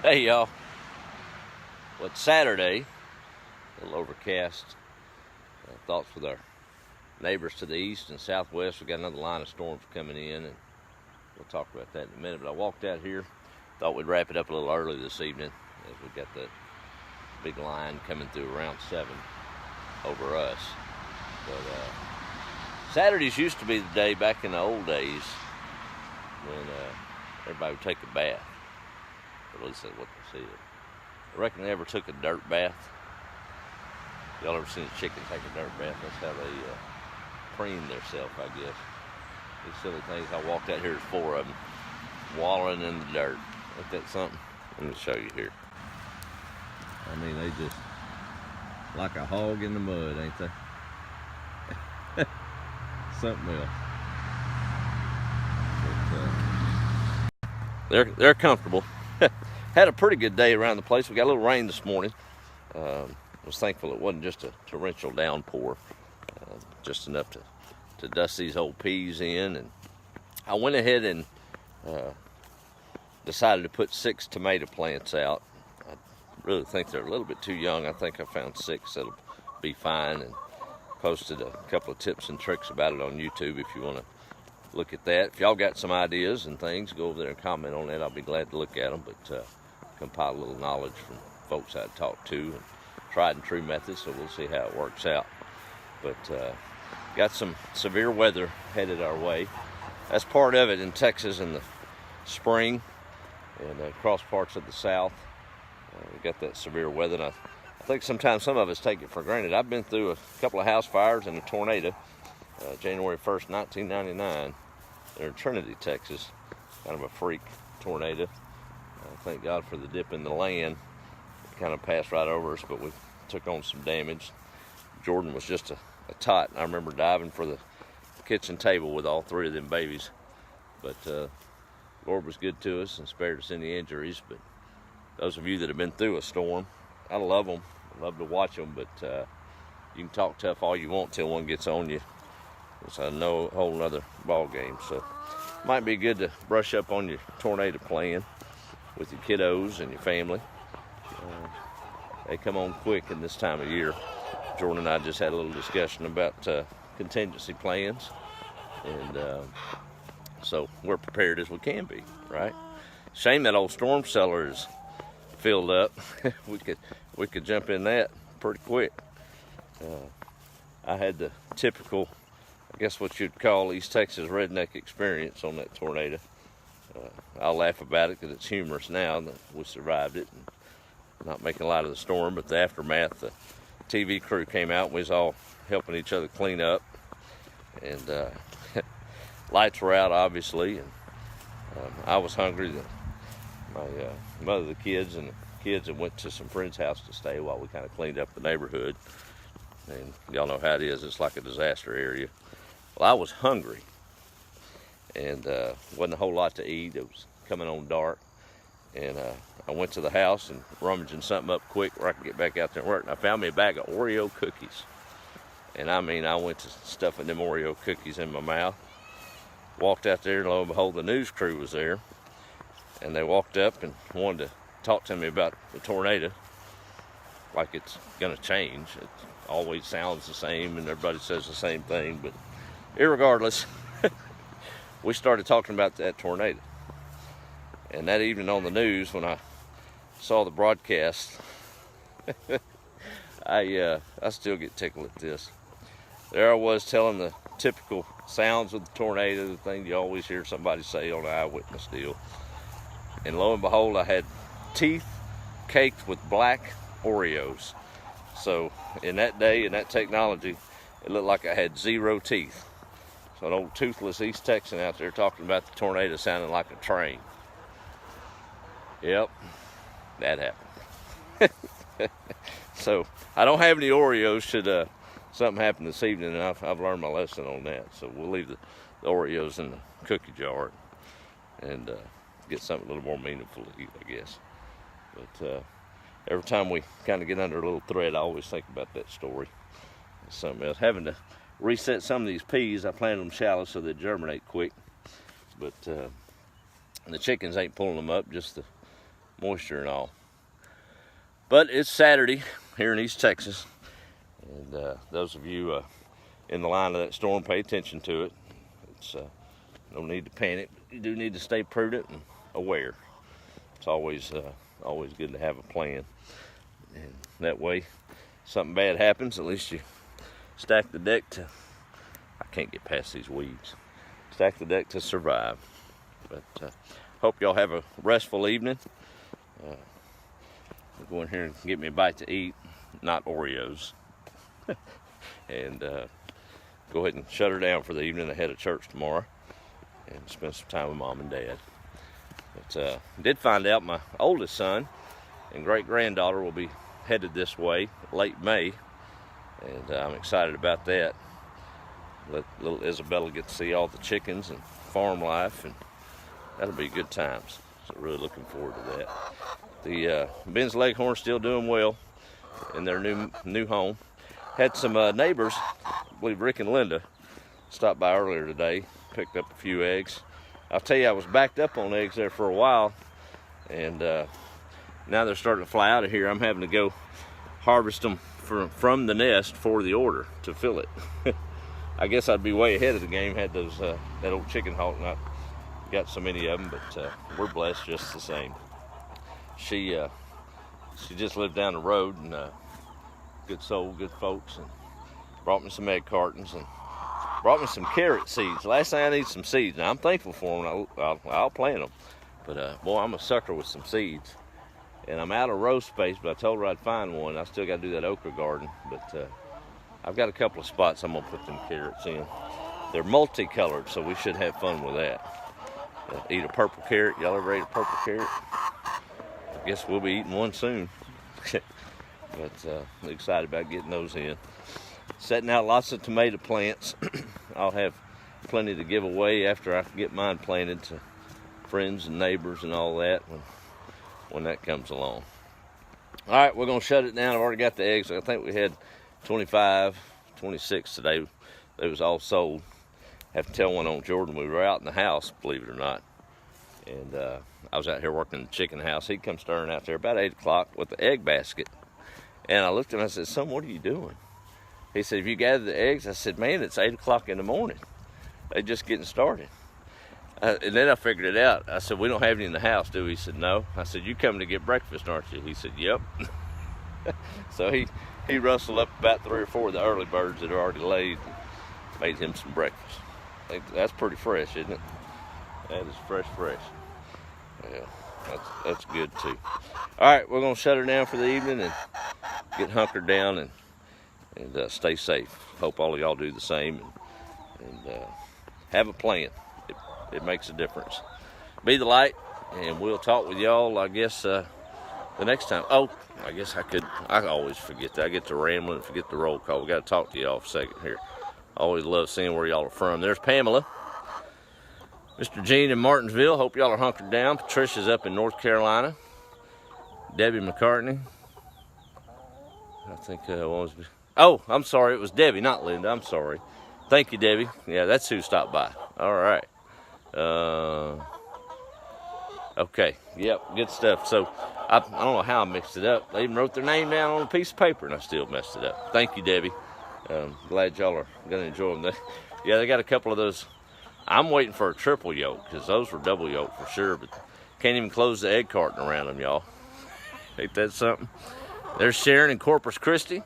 Hey y'all, well, it's Saturday, a little overcast. Thoughts with our neighbors to the east and southwest. We got another line of storms coming in, and we'll talk about that in a minute. But I walked out here, thought we'd wrap it up a little early this evening as we got that big line coming through around 7 over us. But Saturdays used to be the day back in the old days when everybody would take a bath. At least that's what they said. I reckon they ever took a dirt bath. Y'all ever seen a chicken take a dirt bath? That's how they preen themselves, I guess. These silly things. I walked out here, there's 4 of them wallowing in the dirt. Ain't that something? Let me show you here. I mean, they just like a hog in the mud, ain't they? Something else. But, they're comfortable. Had a pretty good day around the place. We got a little rain this morning. Was thankful it wasn't just a torrential downpour, just enough to dust these old peas in. And I went ahead and decided to put 6 tomato plants out. I really think they're a little bit too young. I think I found 6 that'll be fine, and posted a couple of tips and tricks about it on YouTube if you want to look at that. If y'all got some ideas and things, go over there and comment on that. I'll be glad to look at them, but compile a little knowledge from folks I've talked to and tried and true methods, so we'll see how it works out. But got some severe weather headed our way. That's part of it in Texas in the spring and across parts of the south. We got that severe weather, and I think sometimes some of us take it for granted. I've been through a couple of house fires and a tornado. January 1st, 1999, there in Trinity, Texas. Kind of a freak tornado. Thank God for the dip in the land. It kind of passed right over us, but we took on some damage. Jordan was just a tot. I remember diving for the kitchen table with all 3 of them babies. But Lord was good to us and spared us any injuries. But those of you that have been through a storm, I love them. I love to watch them, but you can talk tough all you want till one gets on you. It's a whole nother ball game. So it might be good to brush up on your tornado plan with your kiddos and your family. They come on quick in this time of year. Jordan and I just had a little discussion about contingency plans, and so we're prepared as we can be, right? Shame that old storm cellar is filled up. we could jump in that pretty quick. I had the typical, I guess what you'd call East Texas redneck experience on that tornado. I'll laugh about it because it's humorous now that we survived it. And not making light of the storm, but the aftermath, the TV crew came out. We was all helping each other clean up, and lights were out, obviously, and I was hungry. My mother, the kids, and the kids had went to some friend's house to stay while we kind of cleaned up the neighborhood. And y'all know how it is. It's like a disaster area. Well, I was hungry, and wasn't a whole lot to eat. It was coming on dark, and I went to the house and rummaging something up quick where I could get back out there and work. And I found me a bag of Oreo cookies. And I mean, I went to stuffing them Oreo cookies in my mouth. Walked out there, and lo and behold, the news crew was there. And they walked up and wanted to talk to me about the tornado. Like it's going to change. It always sounds the same, and everybody says the same thing. But irregardless, we started talking about that tornado. And that evening on the news, when I saw the broadcast, I still get tickled at this. There I was telling the typical sounds of the tornado, the thing you always hear somebody say on an eyewitness deal. And lo and behold, I had teeth caked with black Oreos. So in that day, in that technology, it looked like I had 0 teeth. So an old toothless East Texan out there talking about the tornado sounding like a train. Yep, that happened. So I don't have any Oreos should something happen this evening, and I've learned my lesson on that. So we'll leave the Oreos in the cookie jar and get something a little more meaningful to eat, I guess. But every time we kind of get under a little thread, I always think about that story. It's something else. Having to reset some of these peas, I planted them shallow so they germinate quick. But the chickens ain't pulling them up, just the moisture and all. But it's Saturday here in East Texas, and those of you in the line of that storm, pay attention to it. It's no need to panic. You do need to stay prudent and aware. It's always good to have a plan, and that way, something bad happens, at least you stack the deck to. I can't get past these weeds. Stack the deck to survive. But hope y'all have a restful evening. I'll go in here and get me a bite to eat, not Oreos, and go ahead and shut her down for the evening ahead of church tomorrow, and spend some time with Mom and Dad. But did find out my oldest son and great-granddaughter will be headed this way late May, and I'm excited about that. Let little Isabella get to see all the chickens and farm life, and that'll be good times. So really looking forward to that. The Ben's Leghorns still doing well in their new home. Had some neighbors, I believe Rick and Linda, stopped by earlier today, picked up a few eggs. I'll tell you, I was backed up on eggs there for a while, and now they're starting to fly out of here. I'm having to go harvest them from the nest for the order to fill it. I guess I'd be way ahead of the game had those that old chicken hawk not got so many of them, but we're blessed just the same. She just lived down the road, and good soul, good folks, and brought me some egg cartons and brought me some carrot seeds. Last thing I need some seeds. Now I'm thankful for them. I'll plant them, but boy, I'm a sucker with some seeds. And I'm out of row space, but I told her I'd find one. I still got to do that okra garden, but I've got a couple of spots I'm gonna put them carrots in. They're multicolored, so we should have fun with that. Eat a purple carrot. Y'all ever ate a purple carrot? I guess we'll be eating one soon. But I'm excited about getting those in. Setting out lots of tomato plants. I'll have plenty to give away after I get mine planted to friends and neighbors and all that when that comes along. All right, we're gonna shut it down. I've already got the eggs. I think we had 25, 26 today. They was all sold. Have to tell one on Jordan. We were out in the house, believe it or not. And I was out here working in the chicken house. He'd come stirring out there about 8 o'clock with the egg basket. And I looked at him and I said, "Son, what are you doing?" He said, "Have you gathered the eggs?" I said, "Man, it's 8 o'clock in the morning. They're just getting started." And then I figured it out. I said, "We don't have any in the house, do we?" He said, "No." I said, "You coming to get breakfast, aren't you?" He said, "Yep." So he rustled up about 3 or 4 of the early birds that are already laid and made him some breakfast. I think that's pretty fresh, isn't it? That is fresh. Yeah, that's good too. All right, we're gonna shut her down for the evening and get hunkered down and stay safe. Hope all of y'all do the same and have a plan. It makes a difference. Be the light, and we'll talk with y'all, I guess, the next time. Oh, I guess I always forget that. I get to rambling and forget the roll call. We got to talk to y'all for a second here. I always love seeing where y'all are from. There's Pamela. Mr. Gene in Martinsville. Hope y'all are hunkered down. Patricia's up in North Carolina. Debbie McCartney. I think oh, I'm sorry. It was Debbie, not Linda. I'm sorry. Thank you, Debbie. Yeah, that's who stopped by. All right. Okay. Yep. Good stuff. So I don't know how I mixed it up. They even wrote their name down on a piece of paper, and I still messed it up. Thank you, Debbie. Glad y'all are gonna enjoy them. Yeah, they got a couple of those. I'm waiting for a triple yolk because those were double yolk for sure, but can't even close the egg carton around them, y'all. Ain't that something? There's Sharon in Corpus Christi,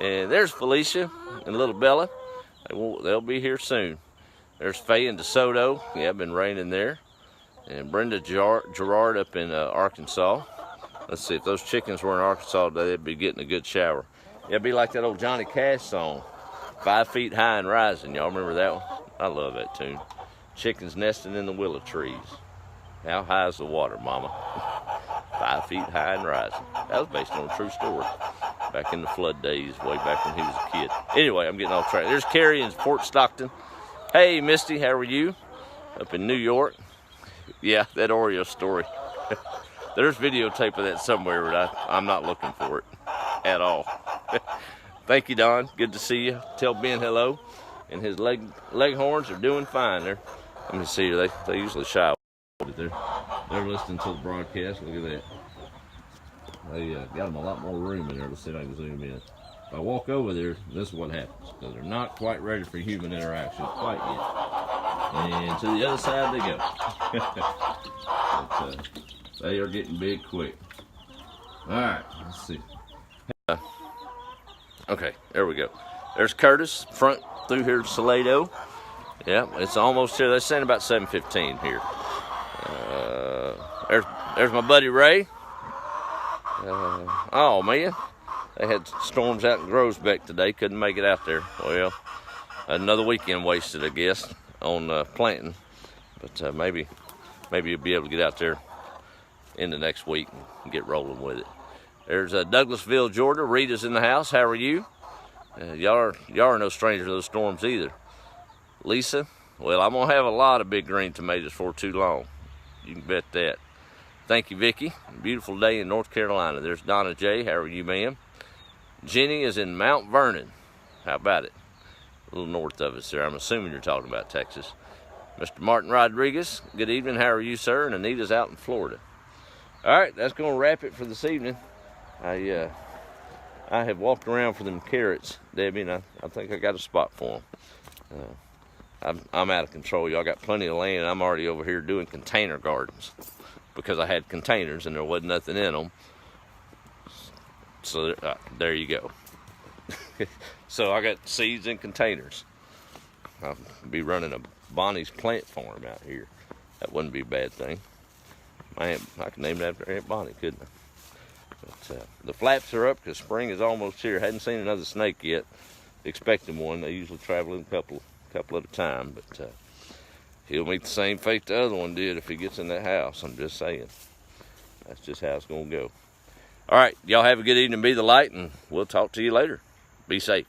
and there's Felicia and little Bella. They'll be here soon. There's Faye in DeSoto. Yeah, been raining there. And Brenda Gerard up in Arkansas. Let's see, if those chickens were in Arkansas today, they'd be getting a good shower. It'd be like that old Johnny Cash song, 5 feet high and rising. Y'all remember that one? I love that tune. Chickens nesting in the willow trees. How high is the water, mama? 5 feet high and rising. That was based on a true story. Back in the flood days, way back when he was a kid. Anyway, I'm getting off track. There's Carrie in Fort Stockton. Hey, Misty, how are you? Up in New York. Yeah, that Oreo story. There's videotape of that somewhere, but I'm not looking for it at all. Thank you, Don. Good to see you. Tell Ben hello. And his Leghorns are doing fine there. Let me see. They usually shy over there. They're listening to the broadcast. Look at that. They got them a lot more room in there. Let's see if I can zoom in. If I walk over there, this is what happens. Because they're not quite ready for human interaction quite yet. And to the other side they go. But, they are getting big quick. Alright, let's see. Okay, there we go. There's Curtis, front through here to Salado. Yeah, it's almost here. They're saying about 7:15 here. There's my buddy Ray. Oh man, they had storms out in Grosbeck today. Couldn't make it out there. Well, another weekend wasted, I guess, on planting. But maybe you'll be able to get out there in the next week and get rolling with it. There's Douglasville, Georgia. Rita's in the house. How are you? Y'all are no stranger to those storms either. Lisa, well, I'm gonna have a lot of big green tomatoes for too long. You can bet that. Thank you, Vicky. Beautiful day in North Carolina. There's Donna J. How are you, ma'am? Jenny is in Mount Vernon. How about it? A little north of us there. I'm assuming you're talking about Texas. Mr. Martin Rodriguez, good evening. How are you, sir? And Anita's out in Florida. All right, that's going to wrap it for this evening. I have walked around for them carrots, Debbie, and I think I got a spot for them. I'm out of control. Y'all got plenty of land. I'm already over here doing container gardens because I had containers and there wasn't nothing in them. So there you go. So I got seeds in containers. I'll be running a Bonnie's plant farm out here. That wouldn't be a bad thing. I could name it after Aunt Bonnie, couldn't I? But the flaps are up because spring is almost here. Hadn't seen another snake yet. Expecting one. They usually travel in a couple at a time, but he'll meet the same fate the other one did if he gets in that house. I'm just saying. That's just how it's gonna go. All right, y'all have a good evening. Be the light, and we'll talk to you later. Be safe.